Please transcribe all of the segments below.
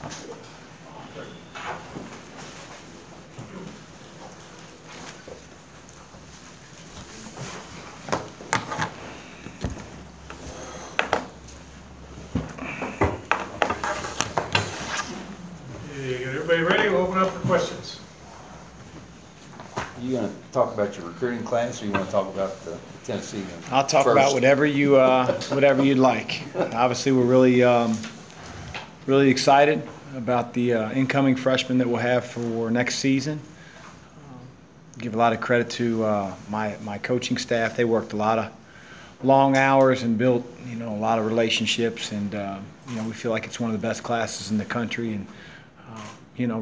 Everybody ready? We'll open up for questions. You going to talk about your recruiting class, or you want to talk about the Tennessee? I'll talk about whatever you'd like. Obviously, we're really excited about the incoming freshmen that we'll have for next season. Give a lot of credit to my coaching staff. They worked a lot of long hours and built a lot of relationships, and we feel like it's one of the best classes in the country. And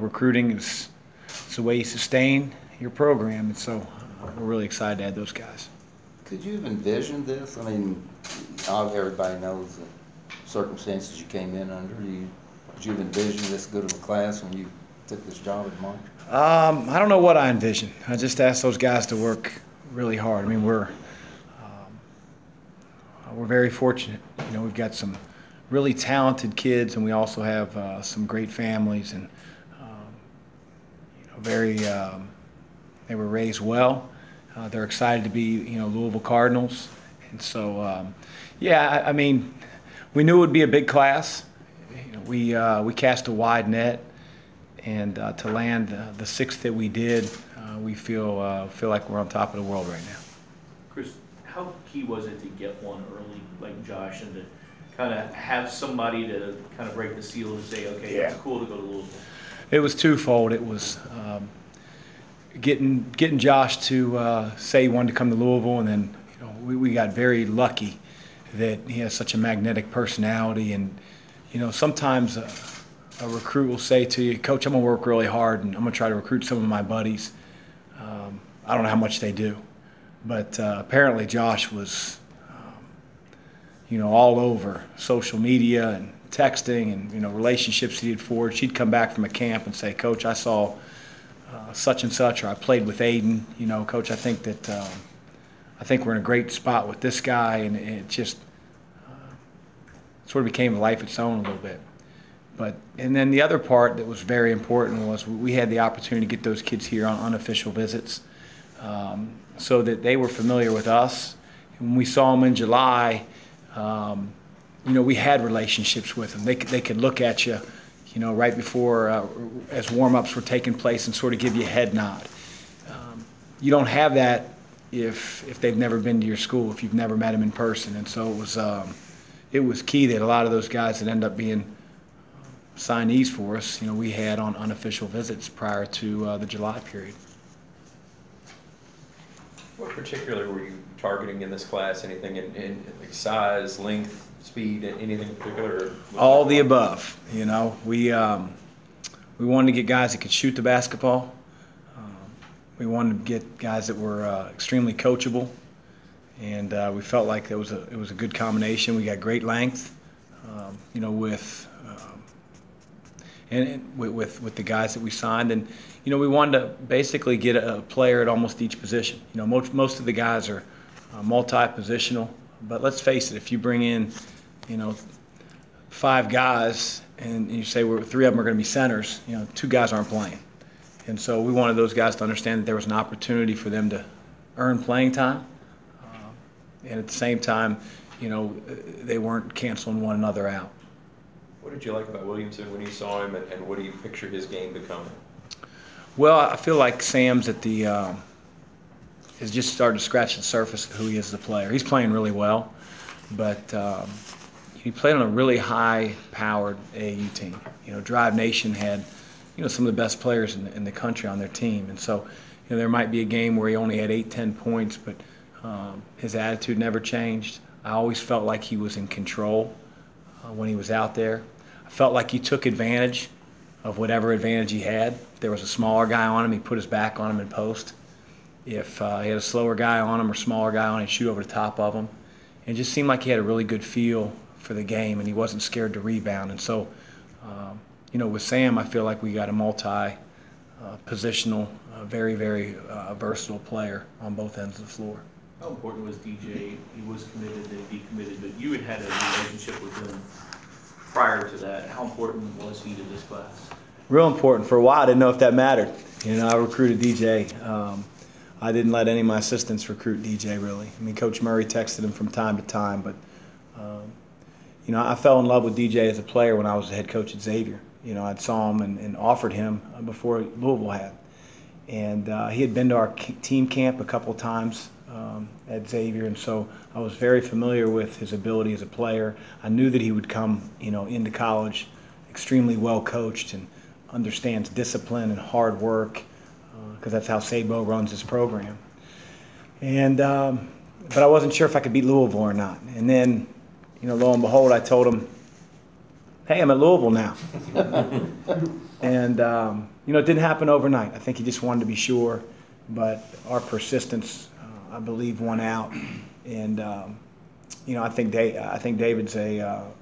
recruiting is the way you sustain your program, and so we're really excited to add those guys. Could you have envisioned this? I mean, everybody knows the circumstances you came in under. Did you have envisioned this good of a class when you took this job in March? I don't know what I envisioned. I just asked those guys to work really hard. I mean, we're very fortunate. We've got some really talented kids, and we also have some great families, and they were raised well. They're excited to be Louisville Cardinals, and so I mean, we knew it would be a big class. We cast a wide net, and to land the 6th that we did, we feel like we're on top of the world right now. Chris, how key was it to get one early like Josh, and to kind of have somebody to kind of break the seal and say, okay, yeah, it's cool to go to Louisville? It was twofold. It was getting Josh to say he wanted to come to Louisville, and then we got very lucky that he has such a magnetic personality. And sometimes a recruit will say to you, "Coach, I'm gonna work really hard, and I'm gonna try to recruit some of my buddies." I don't know how much they do, but apparently Josh was all over social media and texting and relationships he had forged. He'd come back from a camp and say, "Coach, I saw such and such," or "I played with Aiden. Coach, I think we're in a great spot with this guy," and it just sort of became a life of its own a little bit. And then the other part that was very important was we had the opportunity to get those kids here on unofficial visits, so that they were familiar with us. And when we saw them in July, we had relationships with them. They could look at you, right before as warm-ups were taking place and sort of give you a head nod. You don't have that if they've never been to your school, if you've never met them in person. And so it was key that a lot of those guys that end up being signees for us, we had on unofficial visits prior to the July period. What particularly were you targeting in this class? Anything in like size, length, speed, anything in particular? All the above. We wanted to get guys that could shoot the basketball. We wanted to get guys that were extremely coachable, and we felt like it was a good combination. We got great length, with the guys that we signed, and we wanted to basically get a player at almost each position. Most of the guys are multi-positional, but let's face it, if you bring in 5 guys and you say 3 of them are going to be centers, 2 guys aren't playing. And so we wanted those guys to understand that there was an opportunity for them to earn playing time, and at the same time, they weren't canceling one another out. What did you like about Williamson when you saw him, and what do you picture his game becoming? Well, I feel like Sam's has just started to scratch the surface of who he is as a player. He's playing really well, but he played on a really high-powered AAU team. Drive Nation had some of the best players in the country on their team, and so there might be a game where he only had 8-10 points, but his attitude never changed. I always felt like he was in control when he was out there. I felt like he took advantage of whatever advantage he had. If there was a smaller guy on him, he put his back on him in post. If he had a slower guy on him or smaller guy on him, he'd shoot over the top of him. And it just seemed like he had a really good feel for the game, and he wasn't scared to rebound. And so, with Sam, I feel like we got a multi-positional, very, very versatile player on both ends of the floor. How important was DJ? He was committed, then decommitted, but you had a relationship with him prior to that, how important was he to this class? Real important. For a while, I didn't know if that mattered. You know, I recruited DJ. I didn't let any of my assistants recruit DJ, really. I mean, Coach Murray texted him from time to time, but, you know, I fell in love with DJ as a player when I was the head coach at Xavier. You know, I saw him and offered him before Louisville had. And he had been to our team camp a couple of times at Xavier, and so I was very familiar with his ability as a player. I knew that he would come, you know, into college extremely well coached and understands discipline and hard work, because that's how Sabo runs his program. And but I wasn't sure if I could beat Louisville or not. And then, you know, lo and behold, I told him, "Hey, I'm at Louisville now." And you know, it didn't happen overnight. I think he just wanted to be sure, but our persistence, I believe, won out. And you know, I think David's a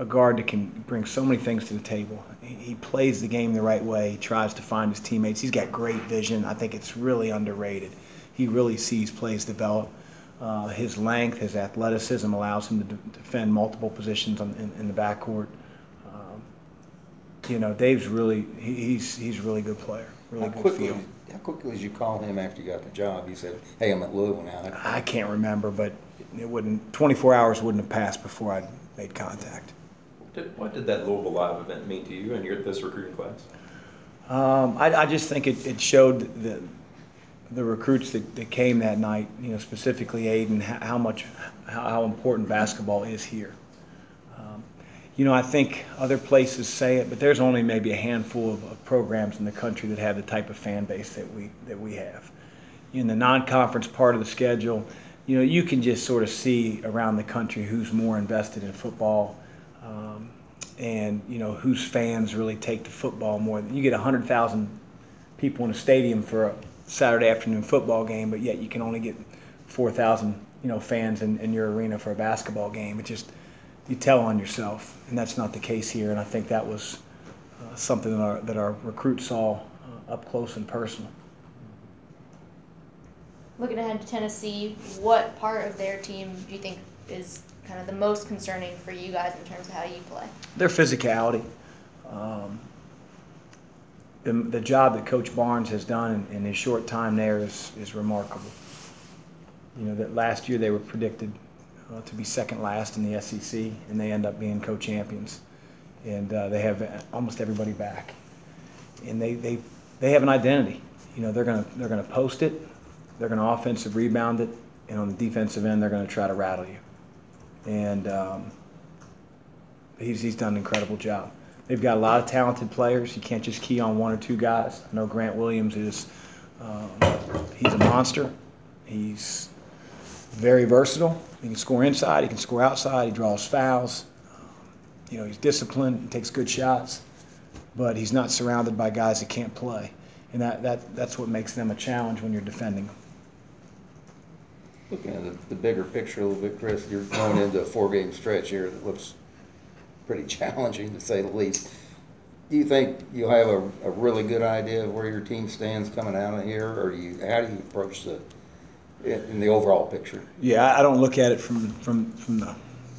guard that can bring so many things to the table. He plays the game the right way. He tries to find his teammates. He's got great vision. I think it's really underrated. He really sees plays develop. His length, his athleticism allows him to defend multiple positions in the backcourt. You know, Dave's really, he's a really good player. Really good feel. How quickly did you call him after you got the job? You said, "Hey, I'm at Louisville now." I can't remember, but it wouldn't. 24 hours wouldn't have passed before I made contact. What did that Louisville Live event mean to you and this recruiting class? I just think it showed the recruits that came that night, you know, specifically Aiden, how important basketball is here. You know, I think other places say it, but there's only maybe a handful of programs in the country that have the type of fan base that we have. In the non-conference part of the schedule, you know, you can just sort of see around the country who's more invested in football, and you know, whose fans really take to football more. You get 100,000 people in a stadium for a Saturday afternoon football game, but yet you can only get 4,000, you know, fans in your arena for a basketball game. It just, you tell on yourself, and that's not the case here. And I think that was something that our recruits saw up close and personal. Looking ahead to Tennessee, what part of their team do you think is kind of the most concerning for you guys in terms of how you play? Their physicality. The job that Coach Barnes has done in his short time there is remarkable. You know, that last year they were predicted to be second last in the SEC, and they end up being co-champions. And they have almost everybody back, and they have an identity. You know, they're gonna post it, they're gonna offensive rebound it, and on the defensive end they're gonna try to rattle you. And he's done an incredible job. They've got a lot of talented players. You can't just key on one or two guys. I know Grant Williams is he's a monster. He's very versatile. He can score inside, he can score outside, he draws fouls. You know, he's disciplined, he takes good shots, but he's not surrounded by guys that can't play. And that's what makes them a challenge when you're defending them. Looking at the bigger picture a little bit, Chris, you're going into a 4-game stretch here that looks pretty challenging, to say the least. Do you think you'll have a really good idea of where your team stands coming out of here, or how do you approach in the overall picture? Yeah, I don't look at it from the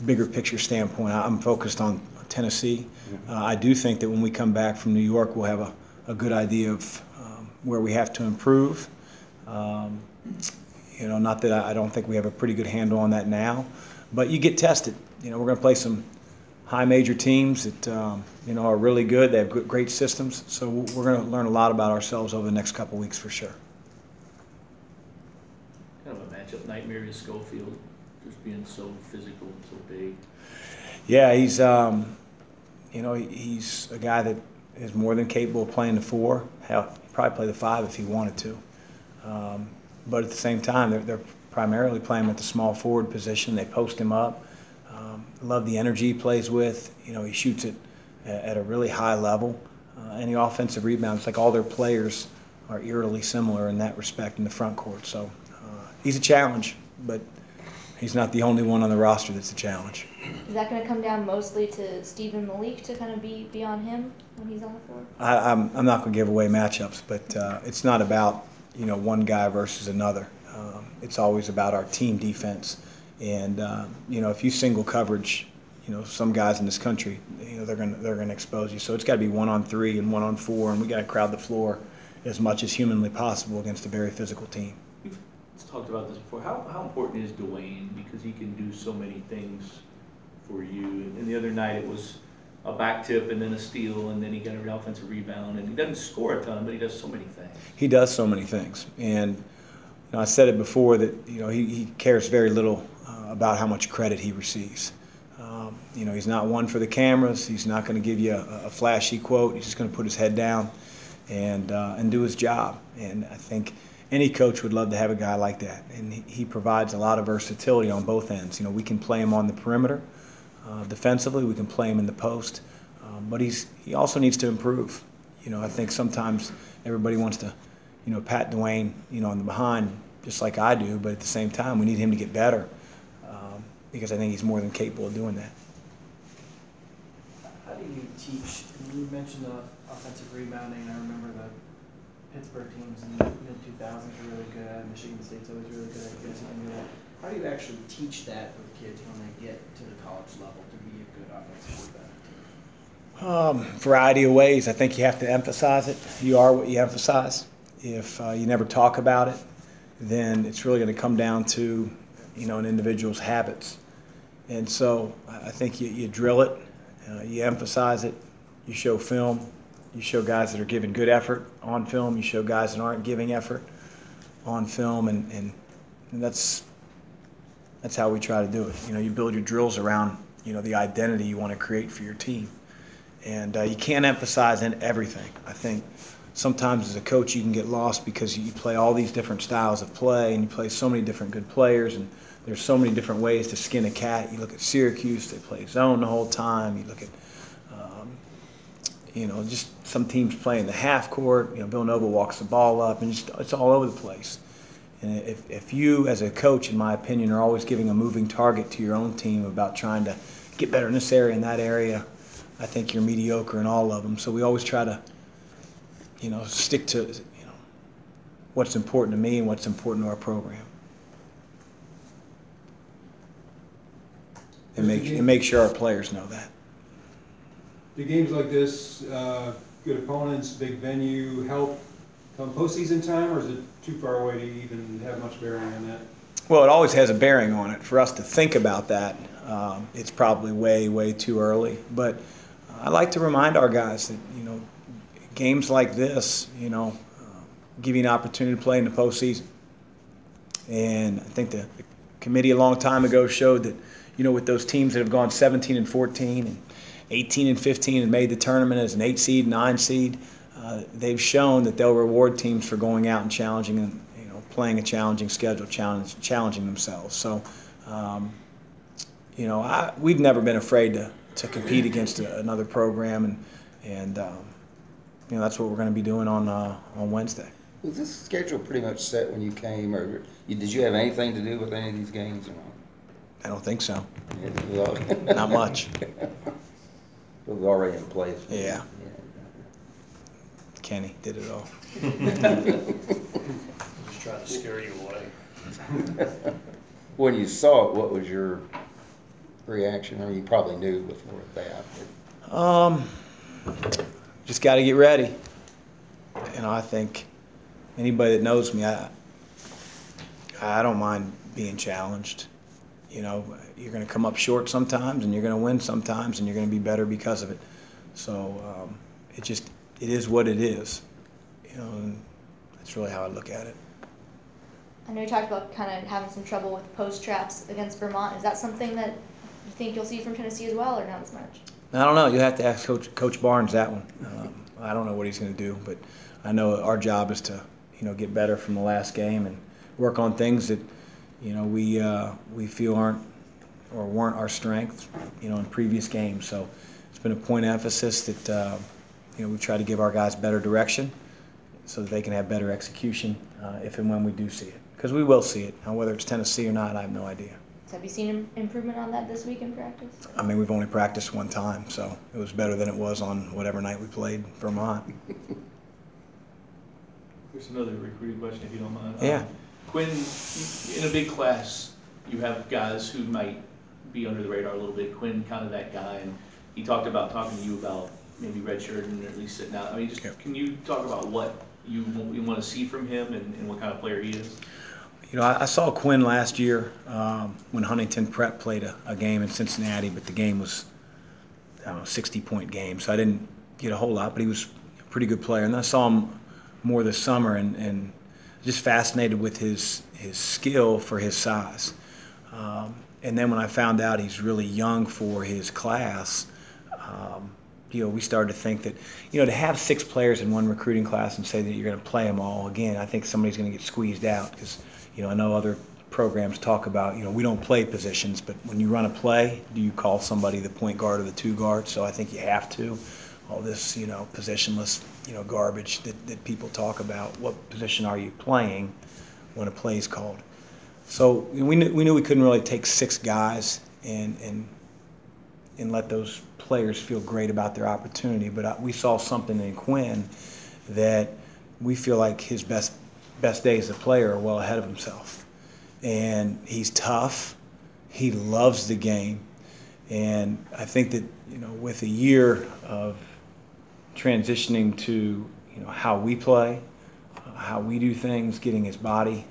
bigger picture standpoint. I'm focused on Tennessee. I do think that when we come back from New York, we'll have a good idea of where we have to improve. You know, not that I don't think we have a pretty good handle on that now, but you get tested. You know, we're going to play some high major teams that you know, are really good. They have great systems, so we're going to learn a lot about ourselves over the next couple of weeks for sure. Kind of a matchup nightmare is Schofield, just being so physical and so big. Yeah, he's you know, he's a guy that is more than capable of playing the 4. Hell, he'd probably play the 5 if he wanted to. But at the same time, they're primarily playing with the small forward position. They post him up. Love the energy he plays with. You know, he shoots it at a really high level. And the offensive rebounds, like all their players, are eerily similar in that respect in the front court. So he's a challenge, but he's not the only one on the roster that's a challenge. Is that going to come down mostly to Stephen Malik to kind of be on him when he's on the floor? I'm not going to give away matchups, but it's not about, you know, one guy versus another. It's always about our team defense. And, you know, if you single coverage, some guys in this country, they're gonna expose you. So it's got to be 1-on-3 and 1-on-4, and we got to crowd the floor as much as humanly possible against a very physical team. We've talked about this before. How important is Dwayne, because he can do so many things for you? And the other night it was a back tip and then a steal, and then he got an offensive rebound, and he doesn't score a ton, but he does so many things. He does so many things, and I said it before that he cares very little about how much credit he receives. He's not one for the cameras. He's not going to give you a flashy quote. He's just going to put his head down and do his job. And I think any coach would love to have a guy like that. And he provides a lot of versatility on both ends. We can play him on the perimeter defensively. We can play him in the post. But he also needs to improve. I think sometimes everybody wants to, pat Dwayne, on the behind, just like I do. But at the same time, we need him to get better because I think he's more than capable of doing that. How do you teach? You mentioned the offensive rebounding. I remember the Pittsburgh teams in the mid-2000s were really good. Michigan State's always really good. You guys can do that. How do you actually teach that with kids when they get to the college level to be a good offensive rebounder? Variety of ways. I think you have to emphasize it. You are what you emphasize. If you never talk about it, then it's really going to come down to an individual's habits. And so I think you drill it, you emphasize it, you show film, you show guys that are giving good effort on film, you show guys that aren't giving effort on film, and that's how we try to do it. You build your drills around the identity you want to create for your team. And you can't emphasize in everything. I think sometimes as a coach you can get lost because you play all these different styles of play and you play so many different good players, and there's so many different ways to skin a cat. You look at Syracuse, they play zone the whole time. You look at, just some teams play in the half court. Villanova walks the ball up, and it's all over the place. And if you, as a coach, in my opinion, are always giving a moving target to your own team about trying to get better in this area and that area, I think you're mediocre in all of them. So we always try to, stick to, what's important to me and what's important to our program. And make sure our players know that. Do games like this, good opponents, big venue, help come postseason time, or is it too far away to even have much bearing on that? Well, it always has a bearing on it. For us to think about that, it's probably way, way too early. But I like to remind our guys that, games like this, give you an opportunity to play in the postseason. And I think the committee a long time ago showed that, with those teams that have gone 17-14 and 18-15 and made the tournament as an 8 seed, 9 seed, they've shown that they'll reward teams for going out and challenging and playing a challenging schedule, challenging themselves. So, we've never been afraid to compete against another program, and that's what we're going to be doing on Wednesday. Was this schedule pretty much set when you came, or did you have anything to do with any of these games or not? I don't think so. Yeah, Not much. It was already in place. Yeah. Kenny did it all. Just trying to scare you away. When you saw it, what was your reaction? I mean, you probably knew before that. Just got to get ready. I think anybody that knows me, I don't mind being challenged. You're going to come up short sometimes, and you're going to win sometimes, and you're going to be better because of it. So it is what it is. And that's really how I look at it. I know you talked about kind of having some trouble with post traps against Vermont. Is that something that you think you'll see from Tennessee as well, or not as much? I don't know. You'll have to ask Coach Barnes that one. I don't know what he's going to do, but I know our job is to get better from the last game and work on things that we feel aren't or weren't our strength in previous games. So it's been a point of emphasis that we try to give our guys better direction so that they can have better execution if and when we do see it, because we will see it. Now, whether it's Tennessee or not, I have no idea. So have you seen improvement on that this week in practice? I mean, we've only practiced one time, so it was better than it was on whatever night we played Vermont. There's another recruiting question, if you don't mind. Yeah. Quinn, in a big class, you have guys who might be under the radar a little bit. Quinn, kind of that guy, and he talked about talking to you about maybe redshirting or at least sitting out. I mean, just can you talk about what you want to see from him and what kind of player he is? You know, I saw Quinn last year when Huntington Prep played a game in Cincinnati, but the game was, I don't know, 60-point game, so I didn't get a whole lot, but he was a pretty good player. And then I saw him more this summer and just fascinated with his skill for his size. And then when I found out he's really young for his class, you know, we started to think that, you know, to have 6 players in one recruiting class and say that you're going to play them all, again, I think somebody's going to get squeezed out because, you know, I know other programs talk about, you know, we don't play positions, but when you run a play, do you call somebody the point guard or the 2 guard? So I think you have to. All this, you know, positionless, you know, garbage that people talk about. What position are you playing when a play is called? So you know, we knew we couldn't really take 6 guys and let those players feel great about their opportunity. But we saw something in Quinn that we feel like his best days as a player are well ahead of himself. And he's tough. He loves the game. And I think that, you know, with a year of transitioning to, you know, how we play, how we do things, getting his body,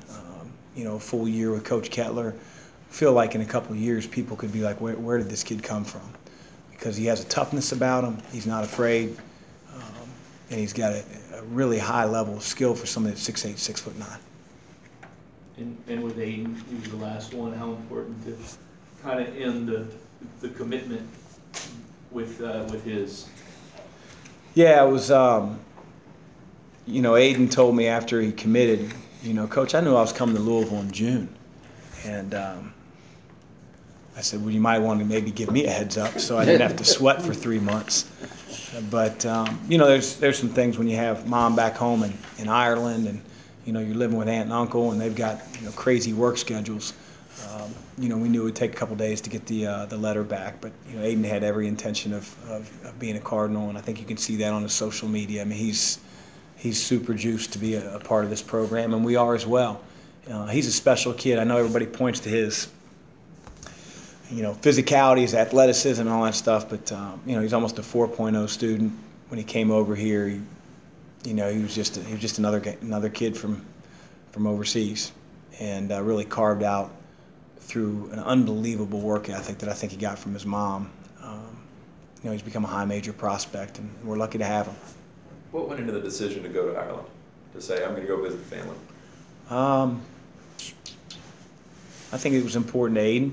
you know, a full year with Coach Kettler, feel like in a couple of years people could be like, where did this kid come from? Because he has a toughness about him. He's not afraid. And he's got a really high level of skill for somebody that's 6'8", 6'9". And with Aiden, he was the last one, how important to kind of end the commitment with his? Yeah, it was, you know, Aiden told me after he committed, you know, Coach, I knew I was coming to Louisville in June. And I said, well, you might want to maybe give me a heads up so I didn't have to sweat for 3 months. But, you know, there's some things when you have mom back home in Ireland and, you know, you're living with aunt and uncle and they've got, you know, crazy work schedules. You know, we knew it would take a couple days to get the letter back, but, you know, Aiden had every intention of being a Cardinal, and I think you can see that on his social media. I mean, he's super juiced to be a part of this program, and we are as well. He's a special kid. I know everybody points to his, you know, physicality, his athleticism, and all that stuff, but, you know, he's almost a 4.0 student. When he came over here, you know, he was just another kid from overseas, and really carved out through an unbelievable work ethic that I think he got from his mom. You know, he's become a high major prospect, and we're lucky to have him. What went into the decision to go to Ireland, to say, I'm going to go visit the family? I think it was important to Aiden.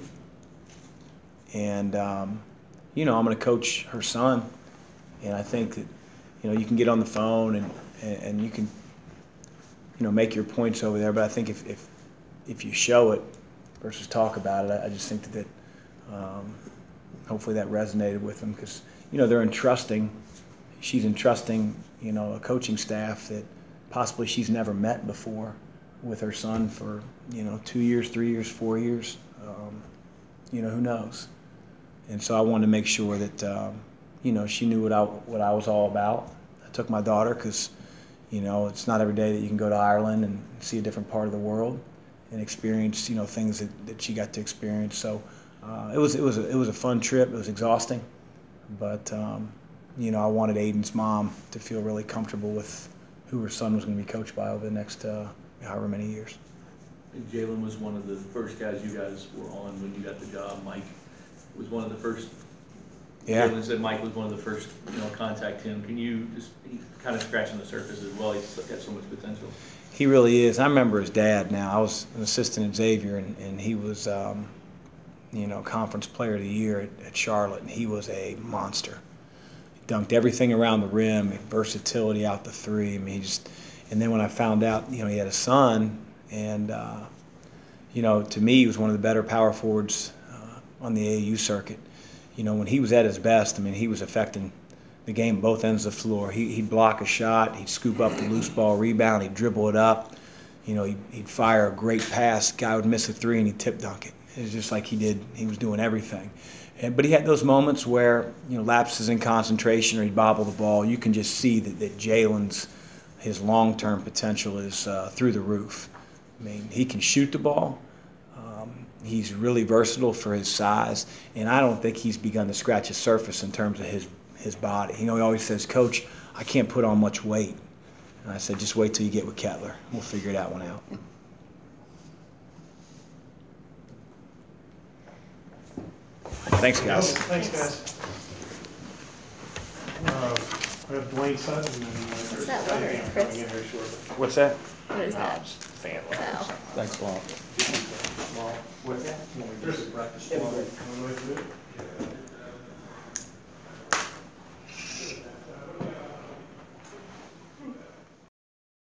And, you know, I'm going to coach her son. And I think that, you know, you can get on the phone and you can, you know, make your points over there. But I think if you show it versus talk about it, I just think that hopefully that resonated with them because, you know, they're entrusting. She's entrusting, you know, a coaching staff that possibly she's never met before with her son for, you know, 2 years, 3 years, 4 years. You know, who knows? And so I wanted to make sure that, you know, she knew what I was all about. I took my daughter because, you know, it's not every day that you can go to Ireland and see a different part of the world and experience, you know, things that she got to experience. So it was a fun trip. It was exhausting, but you know, I wanted Aiden's mom to feel really comfortable with who her son was going to be coached by over the next however many years. And Jalen was one of the first guys you guys were on when you got the job. Mike was one of the first. Yeah. Jalen said Mike was one of the first, you know, contact him. Can you just kind of scratching the surface as well? He's got so much potential. He really is. I remember his dad now. I was an assistant at Xavier, and he was, you know, conference player of the year at Charlotte, and he was a monster. He dunked everything around the rim, versatility out the three. I mean, and then when I found out, you know, he had a son, and, you know, to me, he was one of the better power forwards on the AAU circuit. You know, when he was at his best, I mean, he was affecting the game both ends of the floor. He'd block a shot, he'd scoop up the loose ball rebound, he'd dribble it up. You know, he'd fire a great pass, guy would miss a three, and he'd tip dunk it. It was just like he was doing everything. But he had those moments where, you know, lapses in concentration or he'd bobble the ball. You can just see that Jalen's, his long-term potential is through the roof. I mean, he can shoot the ball. He's really versatile for his size, and I don't think he's begun to scratch the surface in terms of his body. You know, he always says, "Coach, I can't put on much weight." And I said, "Just wait till you get with Kettler. We'll figure that one out." Thanks, guys. Thanks, guys. We have Dwayne Sutton and What's that letter, coming Chris? in very shortly. What's that? What is that? Fan Wow. Thanks a lot. What's that? Practice. On the way to it?